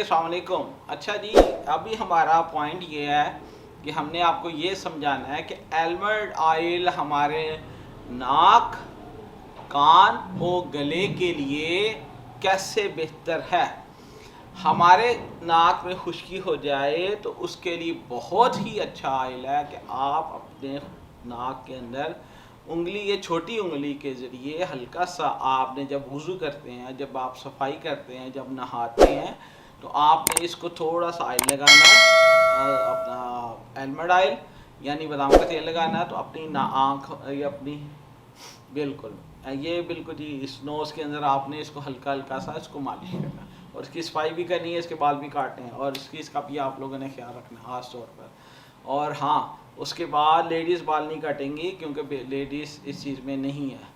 अस्सलाम वालेकुम। अच्छा जी, अभी हमारा पॉइंट ये है कि हमने आपको ये समझाना है कि आलमंड ऑयल हमारे नाक, कान और गले के लिए कैसे बेहतर है। हमारे नाक में खुश्की हो जाए तो उसके लिए बहुत ही अच्छा ऑयल है कि आप अपने नाक के अंदर उंगली, ये छोटी उंगली के ज़रिए हल्का सा आपने जब वज़ू करते हैं, जब आप सफाई करते हैं, जब नहाते हैं, तो आपने इसको थोड़ा सा ऑयल लगाना है, अपना आलमंड ऑयल यानी बादाम का तेल लगाना है। तो अपनी आँख या अपनी बिल्कुल बिल्कुल जी, इस नोज़ के अंदर आपने इसको हल्का हल्का सा इसको मालिश करना है और इसकी सफाई भी करनी है, इसके बाल भी काटने हैं और इसका भी आप लोगों ने ख्याल रखना है खास तौर पर। और हाँ, उसके बाद लेडीज़ बाल नहीं काटेंगी क्योंकि लेडीज़ इस चीज़ में नहीं है।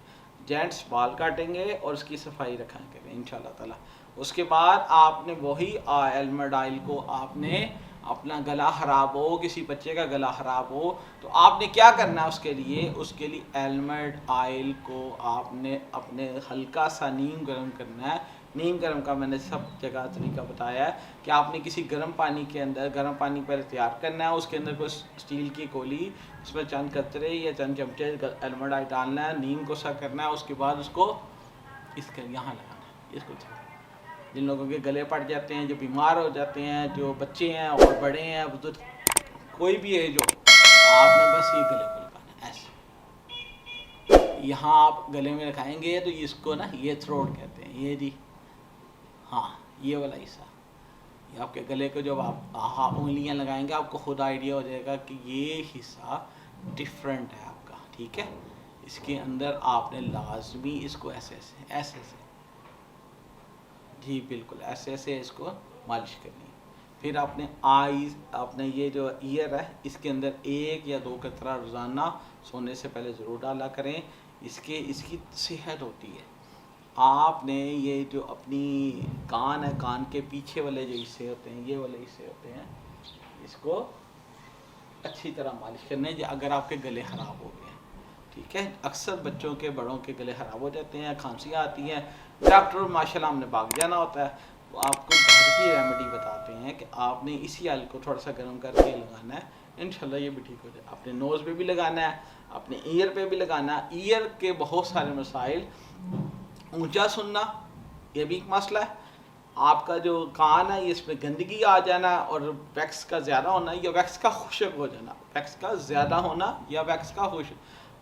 जेंट्स बाल काटेंगे और उसकी सफाई रखा करें इंशाल्लाह ताला। उसके बाद आपने वही आलमंड ऑयल को आपने अपना गला ख़राब हो, किसी बच्चे का गला ख़राब हो, तो आपने क्या करना है उसके लिए आलमंड ऑयल को आपने अपने हल्का सा नीम गर्म करना है। नीम गर्म का मैंने सब जगह तरीका बताया है कि आपने किसी गर्म पानी के अंदर, गर्म पानी पर तैयार करना है, उसके अंदर कोई स्टील की कोली, उसमें चंद कतरे या चंद चमचे आलमंड ऑयल डालना है, नीम को सा करना है। उसके बाद उसको इसके यहाँ लगाना है, इसको जिन लोगों के गले पड़ जाते हैं, जो बीमार हो जाते हैं, जो बच्चे हैं और बड़े हैं, बुजुर्ग, कोई भी है, जो आपने बस ये गले को लगाना है ऐसे। यहाँ आप गले में लगाएंगे तो इसको ना ये थ्रोट कहते हैं, ये जी, हाँ ये वाला हिस्सा, ये आपके गले को जब आप उंगलियाँ लगाएंगे आपको खुद आइडिया हो जाएगा कि ये हिस्सा डिफरेंट है आपका, ठीक है। इसके अंदर आपने लाजमी इसको ऐसे ऐसे ऐसे ऐसे, जी बिल्कुल ऐसे ऐसे इसको मालिश करनी है। फिर आपने आईज, आपने ये जो ईयर है इसके अंदर 1 या 2 कतरा रोज़ाना सोने से पहले ज़रूर डाला करें। इसकी सेहत होती है। आपने ये जो अपनी कान है, कान के पीछे वाले जो हिस्से होते हैं, ये वाले हिस्से होते हैं, इसको अच्छी तरह मालिश करने हैं अगर आपके गले ख़राब हो गए हैं, ठीक है। अक्सर बच्चों के, बड़ों के गले ख़राब हो जाते हैं, खांसियाँ आती हैं, डॉक्टर माशाल्लाह हमने भाग जाना होता है। तो आपको घर की रेमेडी बताते हैं कि आपने इसी ऑयल को थोड़ा सा गर्म करके लगाना है, इंशाल्लाह ये भी ठीक हो जाए। अपने नोज़ पे भी लगाना है, अपने ईयर पे भी लगाना है। ईयर के बहुत सारे मसाइल, ऊंचा सुनना ये भी एक मसला है। आपका जो कान है इसमें गंदगी आ जाना और वैक्स का ज़्यादा होना या वैक्स का खुश्क हो जाना, वैक्स का ज़्यादा होना या वैक्स का खुश्क,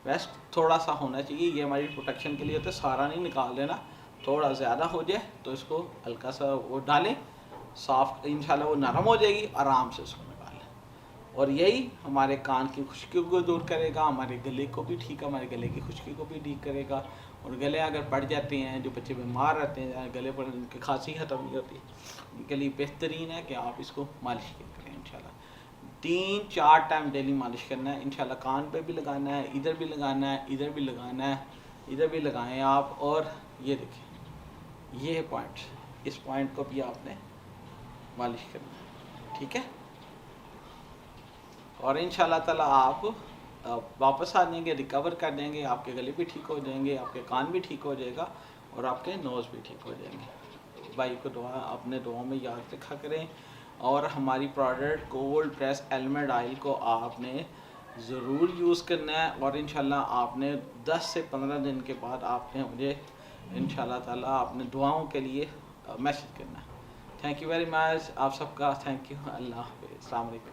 वैक्स थोड़ा सा होना चाहिए, ये हमारी प्रोटेक्शन के लिए होता है। सारा नहीं निकाल देना, थोड़ा ज़्यादा हो जाए तो इसको हल्का सा वो डालें, साफ इंशाल्लाह वो नरम हो जाएगी, आराम से उसको निकाल लें। और यही हमारे कान की खुश्की को दूर करेगा, हमारे गले को भी ठीक, हमारे गले की खुश्की को भी ठीक करेगा। और गले अगर पड़ जाते हैं, जो बच्चे बीमार रहते हैं, गले पर उनकी खांसी ख़त्म नहीं होती, उनके लिए बेहतरीन है कि आप इसको मालिश करें इंशाल्लाह। 3-4 टाइम डेली मालिश करना है इंशाल्लाह। कान पे भी लगाना है, इधर भी लगाना है, इधर भी लगाना है, इधर भी लगाएं आप। और ये देखें, ये है पॉइंट, इस पॉइंट को भी आपने मालिश करना है, ठीक है। और इंशाल्लाह ताला आप वापस आ जाएंगे, रिकवर कर देंगे, आपके गले भी ठीक हो जाएंगे, आपके कान भी ठीक हो जाएगा और आपके नोज़ भी ठीक हो जाएंगे। भाई को दुआ अपने दुआओं में याद रखा करें। और हमारी product cold press almond oil को आपने ज़रूर यूज़ करना है और इंशाल्लाह आपने 10 से 15 दिन के बाद आपने मुझे इंशाल्लाह ताला अपने दुआओं के लिए मैसेज करना है। थैंक यू वेरी मच, आप सबका थैंक यू। अल्लाह हाफ़िज़, अस्सलाम वालेकुम।